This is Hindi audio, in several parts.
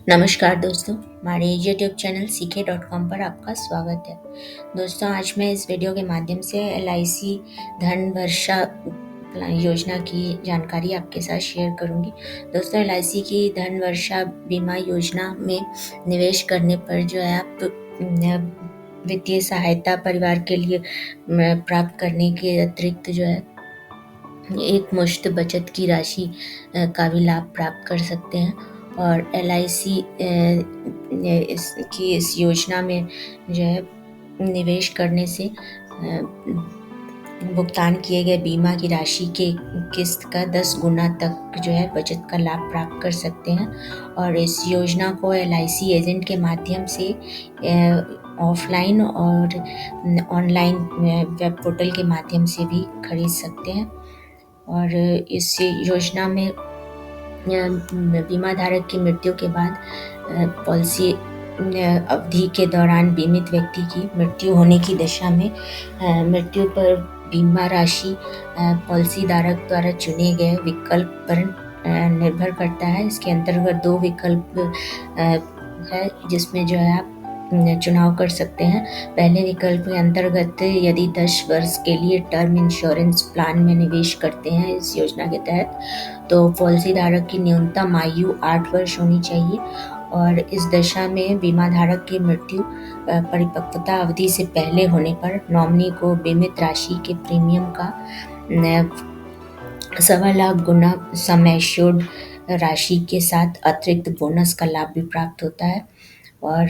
नमस्कार दोस्तों, हमारे यूट्यूब चैनल सीखे.com पर आपका स्वागत है। दोस्तों, आज मैं इस वीडियो के माध्यम से LIC धन वर्षा योजना की जानकारी आपके साथ शेयर करूंगी। दोस्तों, LIC की धन वर्षा बीमा योजना में निवेश करने पर जो है आप वित्तीय सहायता परिवार के लिए प्राप्त करने के अतिरिक्त जो है एक मुश्त बचत की राशि का भी लाभ प्राप्त कर सकते हैं। और LIC इस योजना में जो है निवेश करने से भुगतान किए गए बीमा की राशि के किस्त का 10 गुना तक जो है बचत का लाभ प्राप्त कर सकते हैं। और इस योजना को LIC एजेंट के माध्यम से ऑफलाइन और ऑनलाइन वेब पोर्टल के माध्यम से भी खरीद सकते हैं। और इस योजना में बीमा धारक की मृत्यु के बाद पॉलिसी अवधि के दौरान बीमित व्यक्ति की मृत्यु होने की दशा में मृत्यु पर बीमा राशि पॉलिसी धारक द्वारा चुने गए विकल्प पर निर्भर करता है। इसके अंतर्गत 2 विकल्प है जिसमें जो है आप चुनाव कर सकते हैं। पहले विकल्प के अंतर्गत यदि 10 वर्ष के लिए टर्म इंश्योरेंस प्लान में निवेश करते हैं इस योजना के तहत, तो पॉलिसी धारक की न्यूनतम आयु 8 वर्ष होनी चाहिए। और इस दशा में बीमा धारक की मृत्यु परिपक्वता अवधि से पहले होने पर नॉमिनी को बीमित राशि के प्रीमियम का 1.25 लाख गुना सम एश्योर्ड राशि के साथ अतिरिक्त बोनस का लाभ भी प्राप्त होता है। और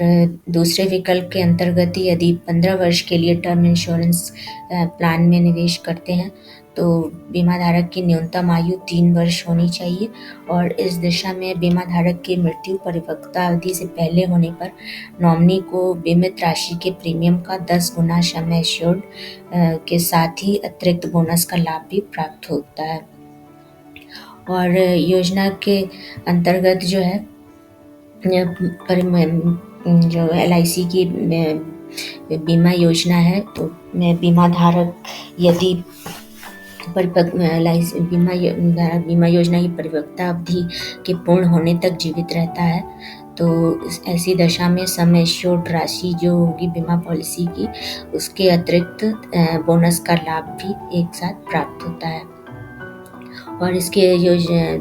दूसरे विकल्प के अंतर्गत यदि 15 वर्ष के लिए टर्म इंश्योरेंस प्लान में निवेश करते हैं तो बीमा धारक की न्यूनतम आयु 3 वर्ष होनी चाहिए। और इस दिशा में बीमा धारक की मृत्यु परिपक्वता अवधि से पहले होने पर नॉमिनी को बीमित राशि के प्रीमियम का 10 गुना सम एश्योर्ड के साथ ही अतिरिक्त बोनस का लाभ भी प्राप्त होता है। और योजना के अंतर्गत जो है जो LIC की बीमा योजना है तो बीमा धारक यदि बीमा योजना की परिपक्वता अवधि के पूर्ण होने तक जीवित रहता है तो ऐसी दशा में सम एश्योर्ड राशि जो होगी बीमा पॉलिसी की उसके अतिरिक्त बोनस का लाभ भी एक साथ प्राप्त होता है। और इसके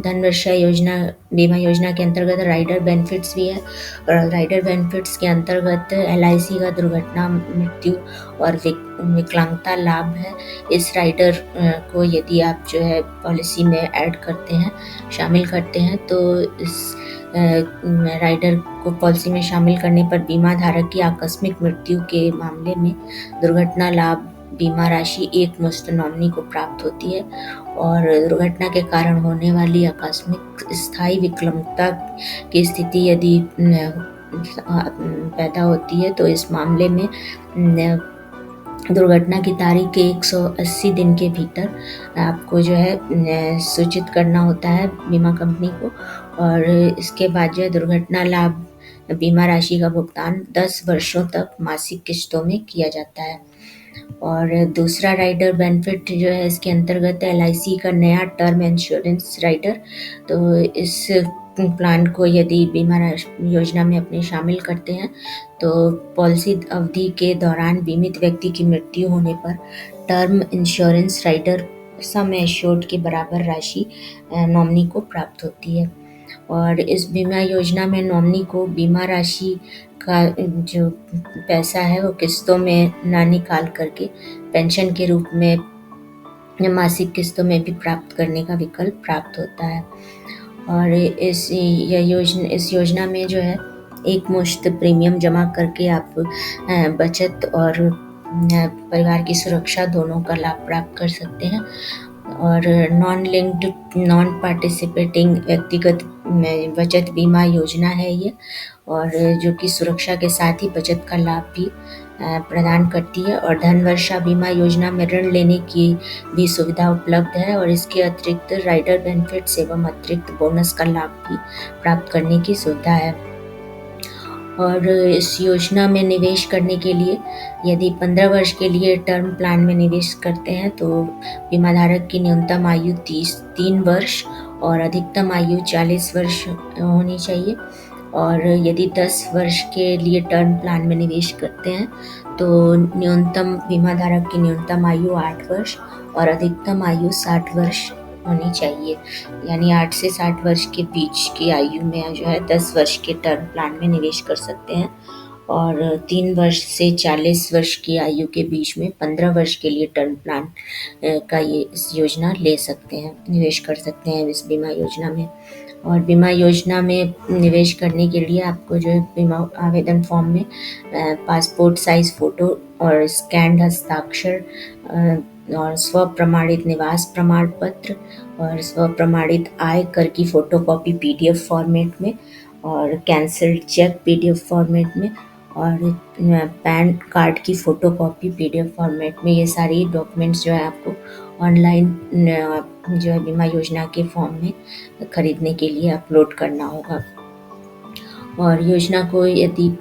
धन वर्षा योजना बीमा योजना के अंतर्गत राइडर बेनिफिट्स भी है। और राइडर बेनिफिट्स के अंतर्गत LIC का दुर्घटना मृत्यु और विकलांगता लाभ है। इस राइडर को यदि आप जो है पॉलिसी में ऐड करते हैं शामिल करते हैं तो इस राइडर को पॉलिसी में शामिल करने पर बीमा धारक की आकस्मिक मृत्यु के मामले में दुर्घटना लाभ बीमा राशि एक मुश्त नॉमिनी को प्राप्त होती है। और दुर्घटना के कारण होने वाली आकस्मिक स्थायी विकलांगता की स्थिति यदि पैदा होती है तो इस मामले में दुर्घटना की तारीख के 180 दिन के भीतर आपको जो है सूचित करना होता है बीमा कंपनी को। और इसके बाद जो है दुर्घटना लाभ बीमा राशि का भुगतान 10 वर्षों तक मासिक किस्तों में किया जाता है। और दूसरा राइडर बेनिफिट जो है इसके अंतर्गत LIC का नया टर्म इंश्योरेंस राइडर, तो इस प्लान को यदि बीमा योजना में अपने शामिल करते हैं तो पॉलिसी अवधि के दौरान बीमित व्यक्ति की मृत्यु होने पर term insurance rider sum assured के बराबर राशि नॉमिनी को प्राप्त होती है। और इस बीमा योजना में नॉमिनी को बीमा राशि का जो पैसा है वो किस्तों में ना निकाल करके पेंशन के रूप में मासिक किस्तों में भी प्राप्त करने का विकल्प प्राप्त होता है। और इस योजना में जो है एक मुश्त प्रीमियम जमा करके आप बचत और परिवार की सुरक्षा दोनों का लाभ प्राप्त कर सकते हैं। और नॉन लिंक्ड नॉन पार्टिसिपेटिंग व्यक्तिगत बचत बीमा योजना है ये, और जो कि सुरक्षा के साथ ही बचत का लाभ भी प्रदान करती है। और धन वर्षा बीमा योजना में ऋण लेने की भी सुविधा उपलब्ध है और इसके अतिरिक्त राइडर बेनिफिट्स एवं अतिरिक्त बोनस का लाभ भी प्राप्त करने की सुविधा है। और इस योजना में निवेश करने के लिए यदि 15 वर्ष के लिए टर्म प्लान में निवेश करते हैं तो बीमा धारक की न्यूनतम आयु 3 वर्ष और अधिकतम आयु 40 वर्ष होनी चाहिए। और यदि 10 वर्ष के लिए टर्म प्लान में निवेश करते हैं तो न्यूनतम बीमा धारक की न्यूनतम आयु 8 वर्ष और अधिकतम आयु 60 वर्ष होनी चाहिए। यानी 8 से 60 वर्ष के बीच की आयु में जो है 10 वर्ष के टर्म प्लान में निवेश कर सकते हैं और 3 वर्ष से 40 वर्ष की आयु के बीच में 15 वर्ष के लिए टर्म प्लान का ये इस योजना ले सकते हैं, निवेश कर सकते हैं इस बीमा योजना में। और बीमा योजना में निवेश करने के लिए आपको जो है बीमा आवेदन फॉर्म में पासपोर्ट साइज फ़ोटो और स्कैन्ड हस्ताक्षर और स्व प्रमाणित निवास प्रमाण पत्र और स्व प्रमाणित आय कर की फ़ोटोकॉपी पीडीएफ फॉर्मेट में और कैंसल्ड चेक पीडीएफ फॉर्मेट में और पैन कार्ड की फ़ोटोकॉपी पीडीएफ फॉर्मेट में, ये सारी डॉक्यूमेंट्स जो है आपको ऑनलाइन जो है बीमा योजना के फॉर्म में खरीदने के लिए अपलोड करना होगा। और योजना को यदि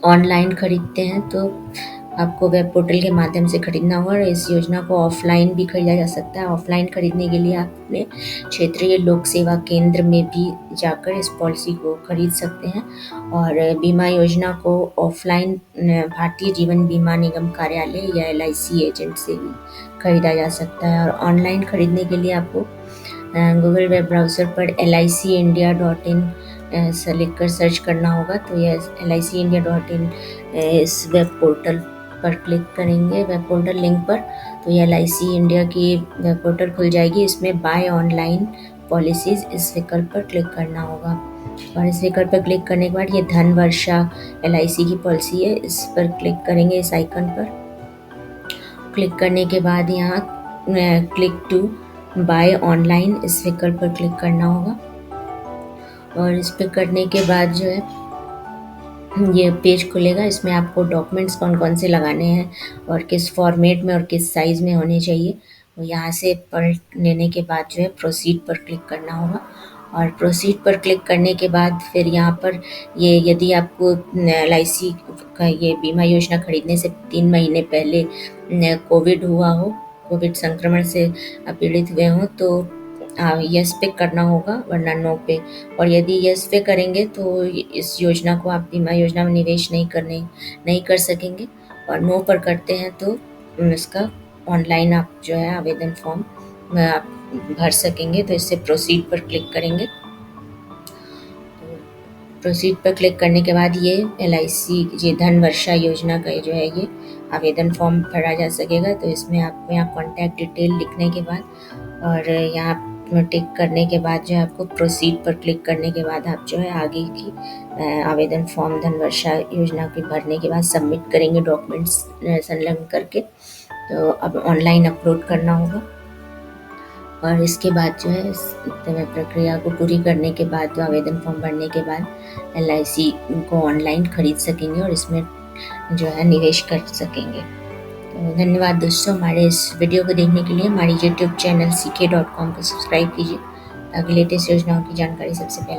ऑनलाइन खरीदते हैं तो आपको वेब पोर्टल के माध्यम से खरीदना होगा और इस योजना को ऑफलाइन भी खरीदा जा सकता है। ऑफलाइन खरीदने के लिए आप अपने क्षेत्रीय लोक सेवा केंद्र में भी जाकर इस पॉलिसी को खरीद सकते हैं और बीमा योजना को ऑफलाइन भारतीय जीवन बीमा निगम कार्यालय या LIC एजेंट से भी खरीदा जा सकता है। और ऑनलाइन खरीदने के लिए आपको गूगल वेब ब्राउज़र पर LICindia.in से लिख कर सर्च करना होगा। तो यह LICindia.in इस वेब पोर्टल पर क्लिक करेंगे, वेब पोर्टल लिंक पर, तो ये LIC इंडिया की वेब पोर्टल खुल जाएगी। इसमें बाय ऑनलाइन पॉलिसीज़ इस विकल्प पर क्लिक करना होगा और इस विकल्प पर क्लिक करने के बाद ये धन वर्षा LIC की पॉलिसी है, इस पर क्लिक करेंगे, इस आइकन पर क्लिक करने के बाद यहाँ क्लिक टू बाय ऑनलाइन इस विकल्प पर क्लिक करना होगा और इस पर करने के बाद जो है ये पेज खुलेगा। इसमें आपको डॉक्यूमेंट्स कौन कौन से लगाने हैं और किस फॉर्मेट में और किस साइज़ में होने चाहिए, तो यहाँ से पढ़ लेने के बाद जो है प्रोसीड पर क्लिक करना होगा और प्रोसीड पर क्लिक करने के बाद फिर यहाँ पर ये यदि आपको LIC का ये बीमा योजना खरीदने से 3 महीने पहले कोविड हुआ हो, कोविड संक्रमण से पीड़ित हुए हों तो यस पे करना होगा वरना नो पे। और यदि यस पे करेंगे तो इस योजना को आप बीमा योजना में निवेश नहीं कर सकेंगे और नो पर करते हैं तो इसका ऑनलाइन आप जो है आवेदन फॉर्म आप भर सकेंगे। तो इससे प्रोसीड पर क्लिक करेंगे। प्रोसीड पर क्लिक करने के बाद ये LIC ये धन वर्षा योजना का जो है ये आवेदन फॉर्म भरा जा सकेगा। तो इसमें आपको यहाँ कॉन्टैक्ट डिटेल लिखने के बाद और यहाँ टिक करने के बाद जो है आपको प्रोसीड पर क्लिक करने के बाद आप जो है आगे की आवेदन फॉर्म धन वर्षा योजना के भरने के बाद सबमिट करेंगे डॉक्यूमेंट्स संलग्न करके। तो अब ऑनलाइन अपलोड करना होगा और इसके बाद जो है इस प्रक्रिया को पूरी करने के बाद तो आवेदन फॉर्म भरने के बाद LIC को ऑनलाइन खरीद सकेंगे और इसमें जो है निवेश कर सकेंगे। तो धन्यवाद दोस्तों, हमारे इस वीडियो को देखने के लिए हमारी YouTube चैनल CK.com को सब्सक्राइब कीजिए ताकि लेटेस्ट योजनाओं की जानकारी सबसे पहले